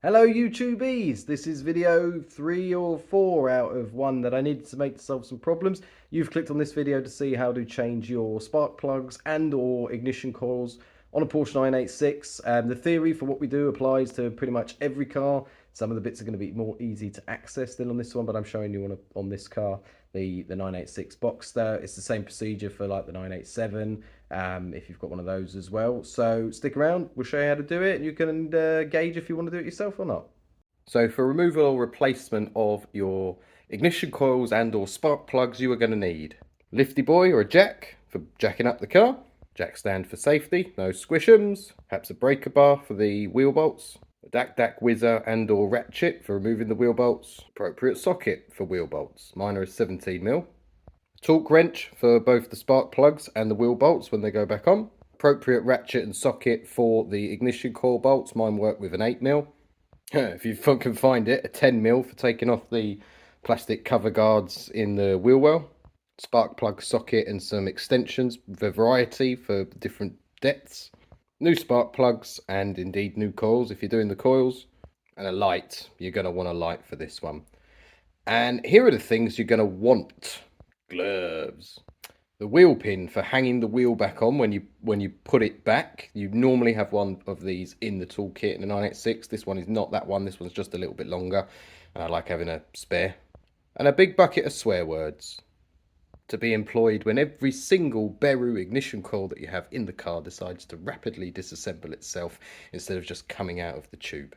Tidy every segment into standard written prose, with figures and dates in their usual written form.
Hello YouTubies! This is video 3 or 4 out of 1 that I needed to make to solve some problems. You've clicked on this video to see how to change your spark plugs and or ignition coils on a Porsche 986. The theory for what we do applies to pretty much every car. Some of the bits are going to be more easy to access than on this one, but I'm showing you on this car, the 986 Boxster. It's the same procedure for like the 987, if you've got one of those as well. So stick around, we'll show you how to do it, and you can gauge if you want to do it yourself or not. So for removal or replacement of your ignition coils and or spark plugs, you are going to need a lifty boy or a jack for jacking up the car, jack stand for safety, no squishums, perhaps a breaker bar for the wheel bolts, a dac whizzer and or ratchet for removing the wheel bolts, appropriate socket for wheel bolts, mine are 17mm, a torque wrench for both the spark plugs and the wheel bolts when they go back on, appropriate ratchet and socket for the ignition coil bolts, mine work with an 8mm, if you can find it, a 10mm for taking off the plastic cover guards in the wheel well, spark plug socket and some extensions with a variety for different depths, new spark plugs and indeed new coils if you're doing the coils, and a light. You're going to want a light for this one. And here are the things you're going to want. Gloves. The wheel pin for hanging the wheel back on when you put it back. You normally have one of these in the toolkit in the 986. This one is not that one. This one's just a little bit longer. And I like having a spare. And a big bucket of swear words to be employed when every single Beru ignition coil that you have in the car decides to rapidly disassemble itself instead of just coming out of the tube.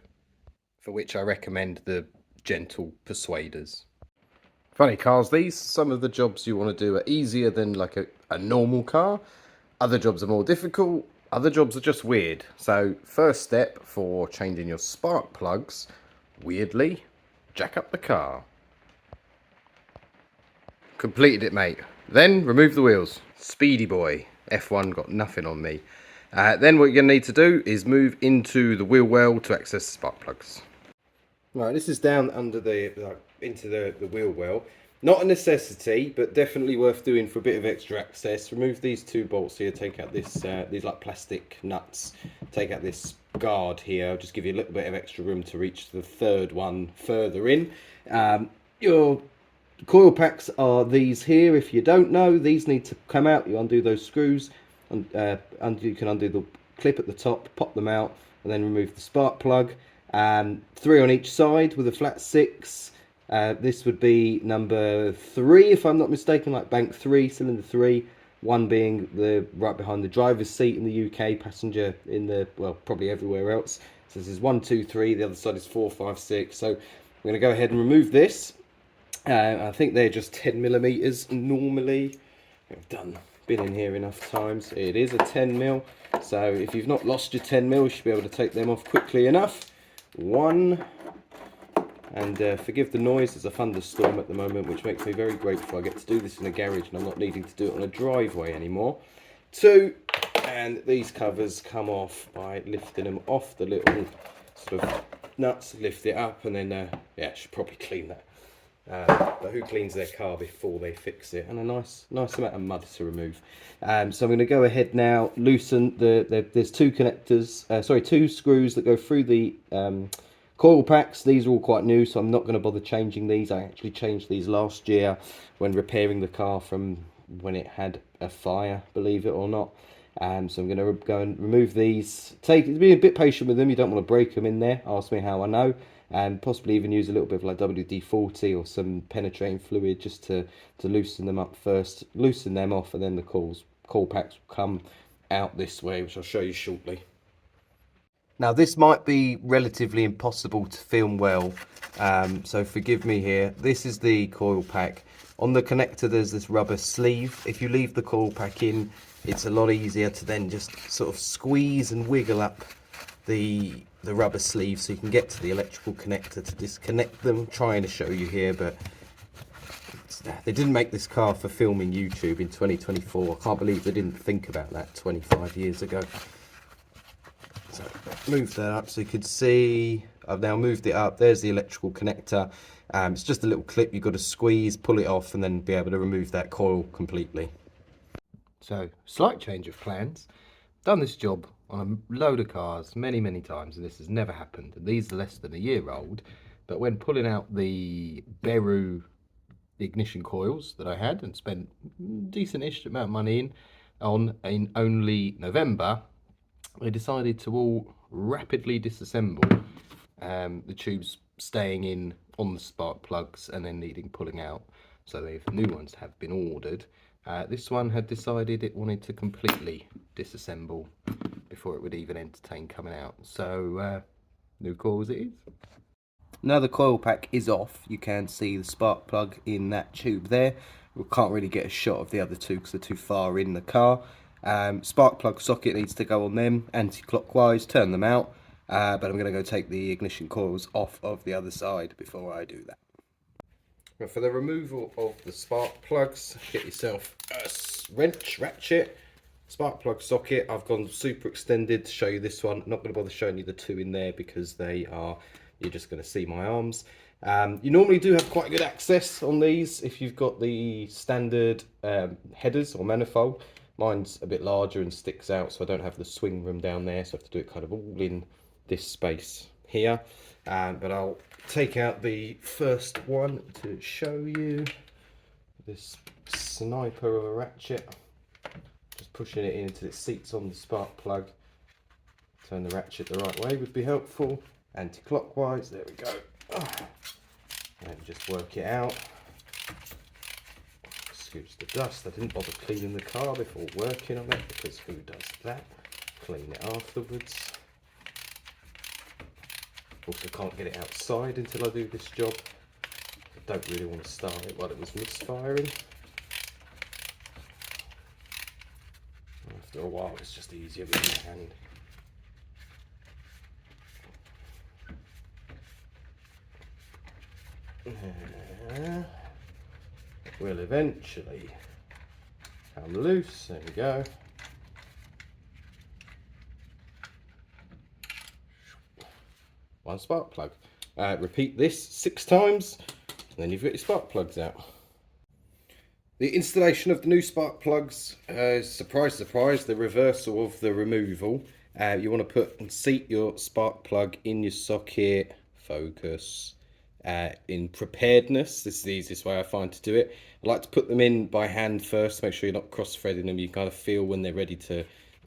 For which I recommend the gentle persuaders. Funny cars these. Some of the jobs you want to do are easier than like a normal car. Other jobs are more difficult. Other jobs are just weird. So first step for changing your spark plugs, weirdly, jack up the car. Completed it, mate. Then remove the wheels. Speedy boy. F1 got nothing on me. Then what you're going to need to do is move into the wheel well to access the spark plugs. Right, this is down under into the wheel well. Not a necessity, but definitely worth doing for a bit of extra access. Remove these two bolts here. Take out this these like plastic nuts. Take out this guard here. I'll just give you a little bit of extra room to reach the third one further in. Your coil packs are these here. If you don't know, these need to come out. You undo those screws, and you can undo the clip at the top, pop them out, and then remove the spark plug. 3 on each side with a flat 6. This would be number 3 if I'm not mistaken, like bank 3, cylinder 3. 1 being the right behind the driver's seat in the UK, passenger in the, well, probably everywhere else. So this is 1, 2, 3. The other side is 4, 5, 6. So we're going to go ahead and remove this. I think they're just 10mm normally. I've been in here enough times. It is a 10mm. So if you've not lost your 10mm, you should be able to take them off quickly enough. 1, and forgive the noise, there's a thunderstorm at the moment, which makes me very grateful. I get to do this in a garage and I'm not needing to do it on a driveway anymore. 2, and these covers come off by lifting them off the little sort of nuts, lift it up, and then yeah, I should probably clean that. But who cleans their car before they fix it? And a nice amount of mud to remove. So I'm going to go ahead now, loosen there's 2 connectors, sorry, 2 screws that go through the coil packs. These are all quite new, so I'm not going to bother changing these. I actually changed these last year when repairing the car from when it had a fire, believe it or not. So I'm going to go and remove these. Be a bit patient with them. You don't want to break them in there. Ask me how I know. And possibly even use a little bit of like WD-40 or some penetrating fluid just to loosen them up first. Loosen them off, and then the coil packs will come out this way, which I'll show you shortly. Now this might be relatively impossible to film well, so forgive me here. This is the coil pack. On the connector there's this rubber sleeve. If you leave the coil pack in, it's a lot easier to then just sort of squeeze and wiggle up the rubber sleeve so you can get to the electrical connector to disconnect them. I'm trying to show you here, but they didn't make this car for filming YouTube in 2024. I can't believe they didn't think about that 25 years ago. So move that up so you could see. I've now moved it up. There's the electrical connector. It's just a little clip you've got to squeeze, pull it off, and then be able to remove that coil completely. So slight change of plans. Done this job on a load of cars many times, and this has never happened. And these are less than a year old, but when pulling out the Beru ignition coils that I had and spent decent-ish amount of money in only November, they decided to all rapidly disassemble, the tubes staying in on the spark plugs and then needing pulling out. So the new ones have been ordered. This one had decided it wanted to completely disassemble before it would even entertain coming out. So new coils it is. Now the coil pack is off, you can see the spark plug in that tube there. We can't really get a shot of the other two because they're too far in the car. Spark plug socket needs to go on them anti-clockwise, turn them out. But I'm going to go take the ignition coils off of the other side before I do that. Now for the removal of the spark plugs, get yourself a wrench, ratchet, spark plug socket. I've gone super extended to show you this one. I'm not going to bother showing you the two in there because they are, you're just going to see my arms. You normally do have quite good access on these if you've got the standard headers or manifold. Mine's a bit larger and sticks out, so I don't have the swing room down there, so I have to do it kind of all in this space here. But I'll take out the first one to show you. This sniper of a ratchet. Just pushing it in until it seats on the spark plug. Turn the ratchet the right way would be helpful. Anti-clockwise, there we go. And just work it out. Scoops the dust. I didn't bother cleaning the car before working on it because who does that? Clean it afterwards. Also can't get it outside until I do this job. I don't really want to start it while it was misfiring. After a while it's just easier with your hand. Will eventually come loose. There we go. One spark plug. Repeat this 6 times and then you've got your spark plugs out. The installation of the new spark plugs, surprise surprise, the reversal of the removal. You want to put and seat your spark plug in your socket, focus, in preparedness. This is the easiest way I find to do it. I like to put them in by hand first, make sure you're not cross-threading them. You kind of feel when they're ready to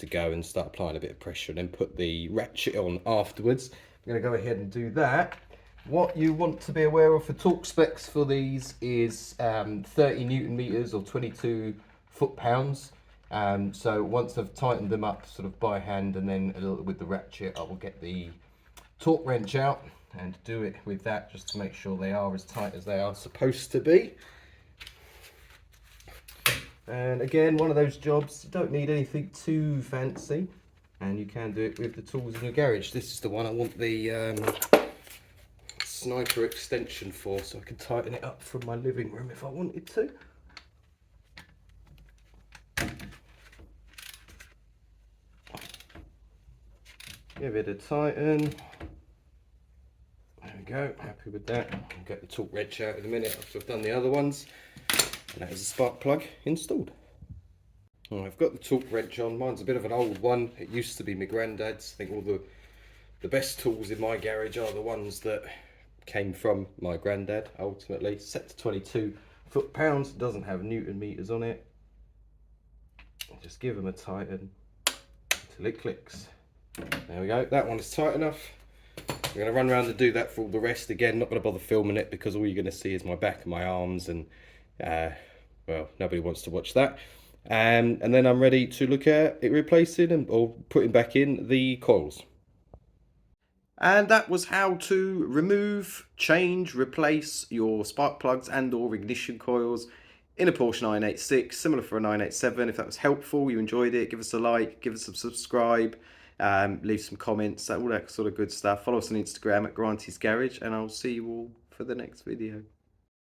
go and start applying a bit of pressure, and then put the ratchet on afterwards. I'm going to go ahead and do that. What you want to be aware of for torque specs for these is 30 Newton meters or 22 foot-pounds. So once I've tightened them up sort of by hand and then a little with the ratchet, I will get the torque wrench out and do it with that just to make sure they are as tight as they are supposed to be. And again, one of those jobs, you don't need anything too fancy, and you can do it with the tools in your garage. This is the one I want the sniper extension for, so I can tighten it up from my living room if I wanted to. Give it a tighten. There we go, happy with that. I'll get the torque wrench out in a minute after I've done the other ones. And that is the spark plug installed. Well, I've got the torque wrench on. Mine's a bit of an old one. It used to be my granddad's. I think all the best tools in my garage are the ones that came from my granddad, ultimately. Set to 22 foot-pounds. Doesn't have Newton meters on it. Just give them a tighten until it clicks. There we go. That one is tight enough. I'm going to run around and do that for all the rest. Again, not going to bother filming it because all you're going to see is my back and my arms, and well, nobody wants to watch that. And then I'm ready to look at it replacing or putting back in the coils. And that was how to remove, change, replace your spark plugs and or ignition coils in a Porsche 986, similar for a 987. If that was helpful, you enjoyed it, give us a like, give us a subscribe, leave some comments, all that sort of good stuff. Follow us on Instagram at Granty's Garage, and I'll see you all for the next video.